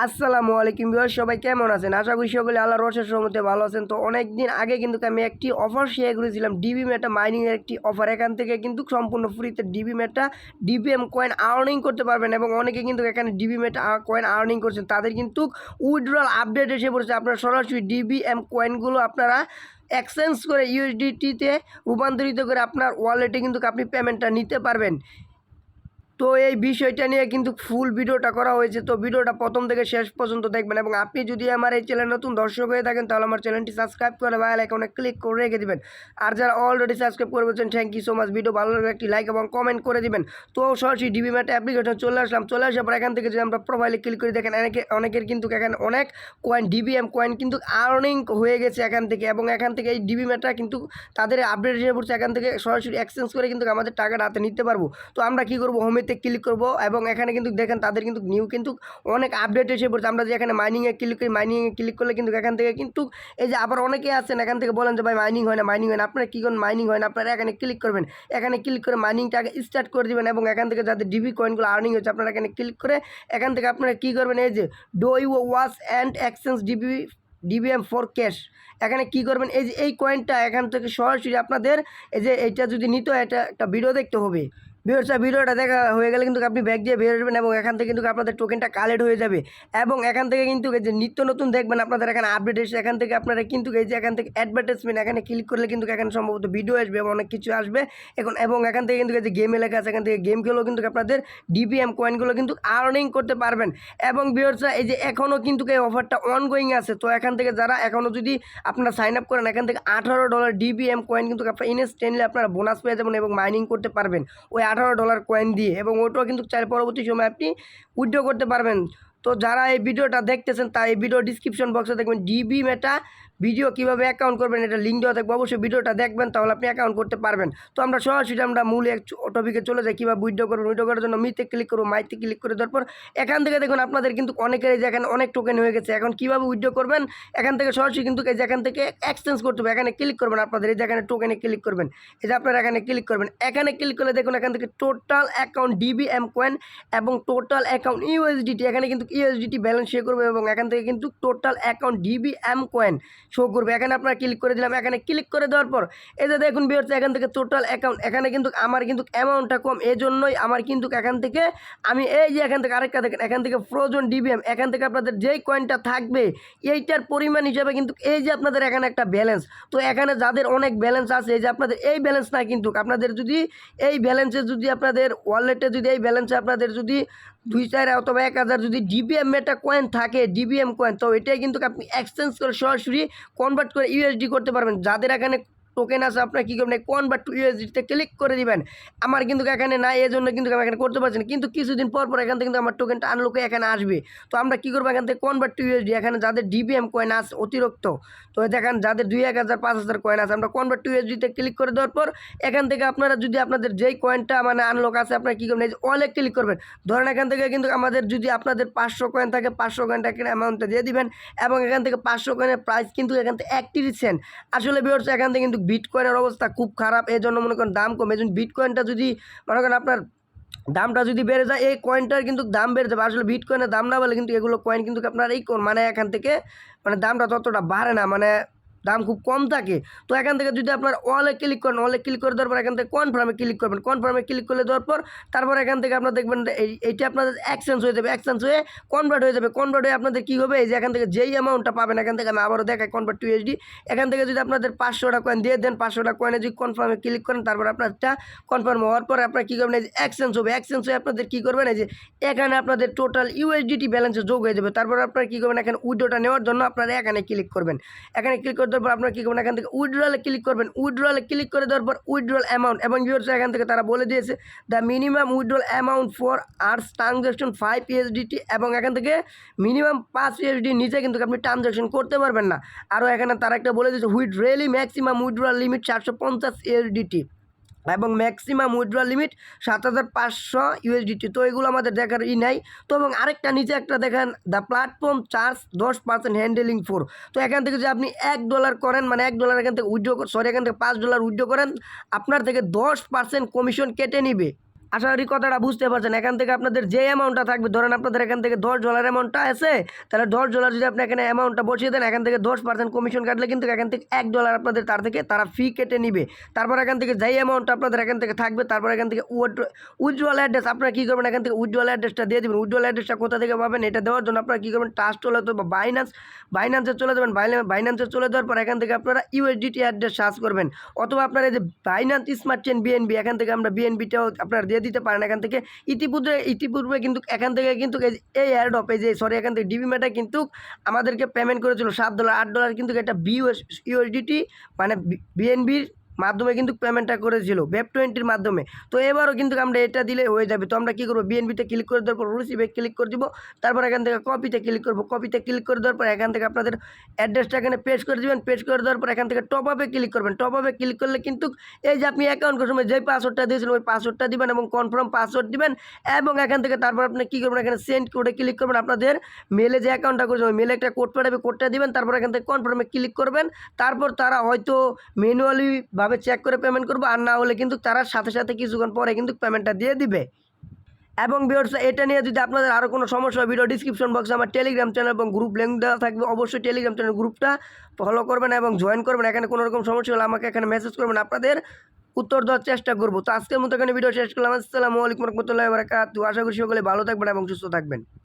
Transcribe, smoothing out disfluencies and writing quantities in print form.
আসসালামু আলাইকুম ভিউয়ার্স, সবাই কেমন আছেন? আশা করি সকলে আল্লাহর অশেষ রহমতে ভালো আছেন। তো অনেক দিন আগে কিন্তু আমি একটি অফার শেয়ার করেছিলাম, ডিবিমেটা মাইনিংয়ের একটি অফার। এখান থেকে কিন্তু সম্পূর্ণ ফ্রিতে ডিবিমেটা ডিবিএম কয়েন আর্নিং করতে পারবেন এবং অনেকে কিন্তু এখানে ডিবিমেটা কয়েন আর্নিং করছেন। তাদের কিন্তু উইথড্রল আপডেট এসে পড়েছে। আপনারা সরাসরি ডিবিএম কয়েনগুলো আপনারা এক্সচেঞ্জ করে ইউএসডিটিতে রূপান্তরিত করে আপনার ওয়ালেটে কিন্তু আপনি পেমেন্টটা নিতে পারবেন। তো এই বিষয়টা নিয়ে কিন্তু ফুল ভিডিওটা করা হয়েছে। তো ভিডিওটা প্রথম থেকে শেষ পর্যন্ত দেখবেন এবং আপনি যদি আমার এই চ্যানেল নতুন দর্শক হয়ে থাকেন তাহলে আমার চ্যানেলটি সাবস্ক্রাইব করে বেল আইকনে ক্লিক করে রেখে দিবেন। আর যারা অলরেডি সাবস্ক্রাইব করে বলছেন thank you so much. Video ভালো লাগলে একটি লাইক এবং কমেন্ট করে দিবেন। তো সরাসরি ডিবিমেটা অ্যাপ্লিকেশন চলে আসার পর এখান থেকে যদি আমরা প্রোফাইলে ক্লিক করে দেখেন অনেকের কিন্তু এখানে অনেক কয়েন ডিবিএম কয়েন কিন্তু আর্নিং হয়ে গেছে এখান থেকে, এবং এখান থেকে এই ডিবিমেটা কিন্তু তাদের আপডেট হিসেবে পড়ছে। এখান থেকে সরাসরি এক্সচেঞ্জ করে কিন্তু আমাদের টাকাটা হাতে নিতে পারবো। তো আমরা কী করবো, হোমেতে ক্লিক করবো এবং এখানে কিন্তু দেখেন তাদের কিন্তু নিউ কিন্তু অনেক আপডেট এসে পড়ছে। আমরা যে এখানে মাইনিংয়ে ক্লিক করি, মাইনিংয়ে ক্লিক করলে কিন্তু এখান থেকে কিন্তু এই যে আবার অনেকে আছেন এখান থেকে বলেন যে ভাই মাইনিং হয় না। আপনারা কী করেন, মাইনিং হয় না, আপনারা এখানে ক্লিক করবেন। এখানে ক্লিক করে মাইনিংটা আগে স্টার্ট করে দেবেন এবং এখান থেকে যাদের ডিবি কয়েনগুলো আর্নিং হচ্ছে আপনারা এখানে ক্লিক করে এখান থেকে আপনারা কী করবেন, এই যে do you watch and exchange DBM for cash, এখানে কী করবেন, এই যে এই কয়েনটা এখান থেকে সরাসরি আপনাদের এই যে এইটা যদি নিতে হয় এটা একটা ভিডিও দেখতে হবে। ভিডিওটা দেখা হয়ে গেলে কিন্তু আপনি ব্যাক দিয়ে বের হবেন এবং এখান থেকে কিন্তু আপনাদের টোকেনটা কালেক্ট হয়ে যাবে এবং এখান থেকে কিন্তু এই যে নিত্য নতুন দেখবেন আপনাদের এখানে আপডেট এসে এখান থেকে আপনারা কিন্তু এই যে এখান থেকে অ্যাডভার্টাইজমেন্ট এখানে ক্লিক করলে কিন্তু এখানে সম্ভবত ভিডিও আসবে এবং অনেক কিছু আসবে এবং এখান থেকে কিন্তু এই যে গেম লেখা আছে এখান থেকে গেম খেলেও কিন্তু আপনাদের ডিবিএম কয়েনগুলো কিন্তু আর্নিং করতে পারবেন। এবং ভিউয়ার্সরা এই যে এখনও কিন্তু এই অফারটা অনগোয়িং আছে। তো এখান থেকে যারা এখনও যদি আপনারা সাইন আপ করেন এখান থেকে $18 ডিবিএম কয়েন কিন্তু আপনারা ইনস্ট্যান্টলি আপনারা বোনাস পেয়ে যাবেন এবং মাইনিং করতে পারবেন ওই $18 কয়েন দিয়ে, এবং ওটাও কিন্তু চাইলে পরবর্তী সময় আপনি উইথড্র করতে পারবেন। তো যারা এই ভিডিওটা দেখতেছেন তারা এই ভিডিও ডিসক্রিপশন বক্সে দেখবেন ডিবিমেটা ভিডিও কীভাবে অ্যাকাউন্ট করবেন এটা লিঙ্ক দেওয়া থাকবে, অবশ্যই ভিডিওটা দেখবেন তাহলে আপনি অ্যাকাউন্ট করতে পারবেন। তো আমরা সরাসরি মূল এক টপিকে চলে যাই, কীভাবে উইথড্র করবেন। উইথড্র করার জন্য মিতে ক্লিক করবো, মাইতে ক্লিক করে দেওয়ার পর এখান থেকে দেখুন আপনাদের কিন্তু অনেকের এই যে এখানে অনেক টোকেন হয়ে গেছে। এখন কীভাবে উইথড্র করবেন, এখান থেকে সরাসরি কিন্তু এই যে এখান থেকে এক্সচেঞ্জ করতে হবে, এখানে ক্লিক করবেন। আপনাদের এই যে এখানে টোকেনে ক্লিক করবেন, এই যে আপনারা এখানে ক্লিক করবেন। এখানে ক্লিক করলে দেখুন এখান থেকে টোটাল অ্যাকাউন্ট ডিবিএম কয়েন এবং টোটাল অ্যাকাউন্ট ইউএসডিটি, এখানে কিন্তু ইউএসডিটি ব্যালেন্স শো করবে এবং এখান থেকে কিন্তু total account dBm coin show করবে। এখানে আপনারা ক্লিক করে দিলাম। এখানে ক্লিক করে দেওয়ার পর এই যে দেখুন ভিউয়ার্স এখান থেকে টোটাল অ্যাকাউন্ট, এখানে কিন্তু আমার কিন্তু অ্যামাউন্টটা কম, এই জন্যই আমার কিন্তু এখান থেকে আমি এই যে এখান থেকে আরেকটা দেখেন এখান থেকে ফ্রোজন ডিবিএম, এখান থেকে আপনাদের যেই কয়েনটা থাকবে এইটার পরিমাণ হিসাবে কিন্তু এই যে আপনাদের এখানে একটা ব্যালেন্স। তো এখানে যাদের অনেক ব্যালেন্স আছে এই যে আপনাদের এই ব্যালেন্স না, কিন্তু আপনাদের যদি এই ব্যালেন্সে যদি আপনাদের ওয়ালেটে যদি এই ব্যালেন্সে আপনাদের যদি 2-4 অথবা 1000 যদি ডিবিএমএটা কয়েন থাকে, ডিবিএম কয়েন, তো এটাই কিন্তু আপনি এক্সচেঞ্জ করে সরাসরি কনভার্ট করে ইউএসডি করতে পারবেন। যাদের এখানে টোকেন আছে আপনারা কী করবেন, কনভার্ট টু ইউএসডিতে ক্লিক করে দিবেন। আমার কিন্তু এখানে নাই, এই জন্য কিন্তু আমি এখানে করতে পারছি না, কিন্তু কিছুদিন পর এখান থেকে কিন্তু আমার টোকেনটা আনলক হয়ে এখানে আসবে। তো আমরা কী করবো, এখান থেকে কনভার্ট টু ইউএসডি, এখানে যাদের ডিবিএম কয়েন আছে অতিরিক্ত, তো দেখেন যাদের 2-1000 5000 কয়েন আছে, আমরা কনভার্ট টু ইউএসডিতে ক্লিক করে দেওয়ার পর এখান থেকে আপনারা যদি আপনাদের যেই কয়েনটা মানে আনলক আছে আপনারা কী করবেন, এই যে ওয়ালেট ক্লিক করবেন। ধরেন এখান থেকে কিন্তু আমাদের যদি আপনাদের 500 কয়েন থাকে 500 কয়েনটাকে অ্যামাউন্টটা দিয়ে দিবেন এবং এখান থেকে 500 কয়েনের প্রাইস কিন্তু এখান থেকে 31 সেন্ট। আসলে ভিউয়ার্স এখান থেকে কিন্তু বিটকয়েনের অবস্থা খুব খারাপ, এই জন্য মনে করেন দাম কম। এই জন্য বিটকয়েনটা যদি মনে করেন আপনার দামটা যদি বেড়ে যায় এই কয়েনটার কিন্তু দাম বেড়ে যাবে। আসলে বিটকয়েনের দাম না বলে কিন্তু এগুলো কয়েন কিন্তু আপনার এই মানে এখান থেকে মানে দামটা ততটা বাড়ে না, মানে দাম খুব কম থাকে। তো এখান থেকে যদি আপনার ওয়ালে ক্লিক করেন, ওয়ালে ক্লিক করে দেওয়ার পর এখান থেকে কনফার্মে ক্লিক করবেন। কনফার্মে ক্লিক করে দেওয়ার পর তারপর এখান থেকে আপনার দেখবেন এইটা আপনাদের এক্সচেঞ্জ হয়ে যাবে, এক্সচেঞ্জ হয়ে কনভার্ট হয়ে যাবে। কনভার্ট হয়ে আপনাদের কী হবে, এই যে এখান থেকে যেই অ্যামাউন্টটা পাবেন এখান থেকে আমি আবারও দেখাই কনভার্ট টু ইউএসডি, এখান থেকে যদি আপনাদের 500 কয়েন দিয়ে দেন, 500 কয়েনে যদি কনফার্মে ক্লিক করেন তারপর আপনারটা কনফার্ম হওয়ার পরে আপনার কী করবেন, এই যে এক্সচেঞ্জ হবে। এক্সচেঞ্জ হয়ে আপনাদের কী করবেন, এই যে এখানে আপনাদের টোটাল ইউএসডিটি ব্যালেন্সে যোগ হয়ে যাবে। তারপর আপনারা কী করবেন, এখানে উইথড্রটা নেওয়ার জন্য আপনারা এখানে ক্লিক করবেন। এখানে ক্লিক করে দেওয়ার পর আপনারা কী করবেন, এখান থেকে উইথড্রলে ক্লিক করবেন। উইথড্রলে ক্লিক করে দেওয়ার পর উইথড্রল অ্যামাউন্ট, এবং ভিউয়ার্স এখান থেকে তারা বলে দিয়েছে the minimum withdrawal amount for ours transaction 5 USDT, এবং এখান থেকে মিনিমাম 5 USD নিচে কিন্তু আপনি ট্রানজ্যাকশন করতে পারবেন না। আরও এখানে তারা একটা বলে দিয়েছে উইথড্রলি ম্যাক্সিমাম উইথড্রল লিমিট 750 USDT এবং ম্যাক্সিমাম উইথড্রল লিমিট 7500 USDT। তো এগুলো আমাদের দেখার নাই। তো এবং আরেকটা নিচে একটা দেখেন the platform charge 10% handling four. তো এখান থেকে যে আপনি $1 করেন, মানে $1 এখান থেকে উইথড্র এখান থেকে $5 উইথড্র করেন, আপনার থেকে 10% কমিশন কেটে নিবে। আশা করি কথাটা বুঝতে পারছেন। এখান থেকে আপনাদের যে অ্যামাউন্টটা থাকবে, ধরেন আপনাদের এখান থেকে $10 অ্যামাউন্টটা আছে, তাহলে $10 যদি আপনি এখানে অ্যামাউন্টটা বসিয়ে দেন, এখান থেকে 10% কমিশন কাটলে কিন্তু এখান থেকে $1 আপনাদের তার থেকে তারা ফি কেটে নিবে। তারপর এখান থেকে যেই অ্যামাউন্টটা আপনাদের এখান থেকে থাকবে, তারপর এখান থেকে উইথড্রয়াল অ্যাড্রেস আপনারা কী করবেন, এখান থেকে উইথড্রয়াল অ্যাড্রেসটা দিয়ে দেবেন। উইথড্রয়াল অ্যাড্রেসটা কোথা থেকে পাবেন, এটা দেওয়ার জন্য আপনারা কী করবেন, ট্রাস্ট হলে তো বাইন্যান্সে চলে যাবেন। বাইন্যান্সে চলে যাওয়ার পর এখান থেকে আপনারা USDT অ্যাড্রেস সার্চ করবেন, অথবা আপনারা এই যে বাইন্যান্স স্মার্ট চেইন BNB, এখান থেকে আমরা BNBটাও আপনারা দিয়ে দিতে পারেন। এখান থেকে ইতিপূর্বে কিন্তু এখান থেকে কিন্তু এই এয়ারড্রপ, এই যে সরি এখান থেকে ডিবিমেটা কিন্তু আমাদেরকে পেমেন্ট করেছিল $7 $8 কিন্তু এটা USDT মানে BNBর মাধ্যমে কিন্তু পেমেন্টটা করেছিল web20 মাধ্যমে। তো এবারও কিন্তু আমরা এটা দিলে হয়ে যাবে। তো আমরা কী করবো, BNBতে ক্লিক করে দেওয়ার পর রিসিভে ক্লিক করে দিব, তারপর এখান থেকে কপিতে ক্লিক করবো। কপিতে ক্লিক করে দেওয়ার পর এখান থেকে আপনাদের অ্যাড্রেসটা এখানে পেস্ট করে দেবেন। পেস্ট করে দেওয়ার পর এখান থেকে টপ আপে ক্লিক করবেন। টপ আপে ক্লিক করলে কিন্তু এই যে আপনি অ্যাকাউন্ট করার সময় যেই পাসওয়ার্ডটা দিয়েছিলেন ওই পাসওয়ার্ডটা দিবেন এবং কনফার্ম পাসওয়ার্ড দিবেন, এবং এখান থেকে তারপর আপনি কী করবেন, এখানে সেন্ড কোডে ক্লিক করবেন। আপনাদের মেলে যে অ্যাকাউন্টটা করেছেন ওই মেলে একটা কোড পাঠাবে, কোডটা দিবেন, তারপর এখান থেকে কনফার্মে ক্লিক করবেন। তারপর তারা হয়তো ম্যানুয়ালিভাবে চেক করে পেমেন্ট করবো, আর না হলে কিন্তু তারা সাথে সাথে কিছুক্ষণ পরে কিন্তু পেমেন্টটা দিয়ে দিবে। এবং ভিউয়ার্স, এটা নিয়ে যদি আপনাদের আরও কোনো সমস্যা হয়, ভিডিও ডিসক্রিপশন বক্সে আমার টেলিগ্রাম চ্যানেল এবং গ্রুপ লিঙ্ক দেওয়া থাকবে, অবশ্যই টেলিগ্রাম চ্যানেল গ্রুপটা ফলো করবেন এবং জয়েন করবেন। এখানে কোনো রকম সমস্যা হলে আমাকে এখানে মেসেজ করবেন, আপনাদের উত্তর দেওয়ার চেষ্টা করবো। তো আজকের মতো এখানে ভিডিও শেষ করলাম। আসসালামু আলাইকুম রহমতুল্লাহি ওয়া বারাকাতুহু। আশা করি সকলে ভালো থাকবেন এবং সুস্থ থাকবেন।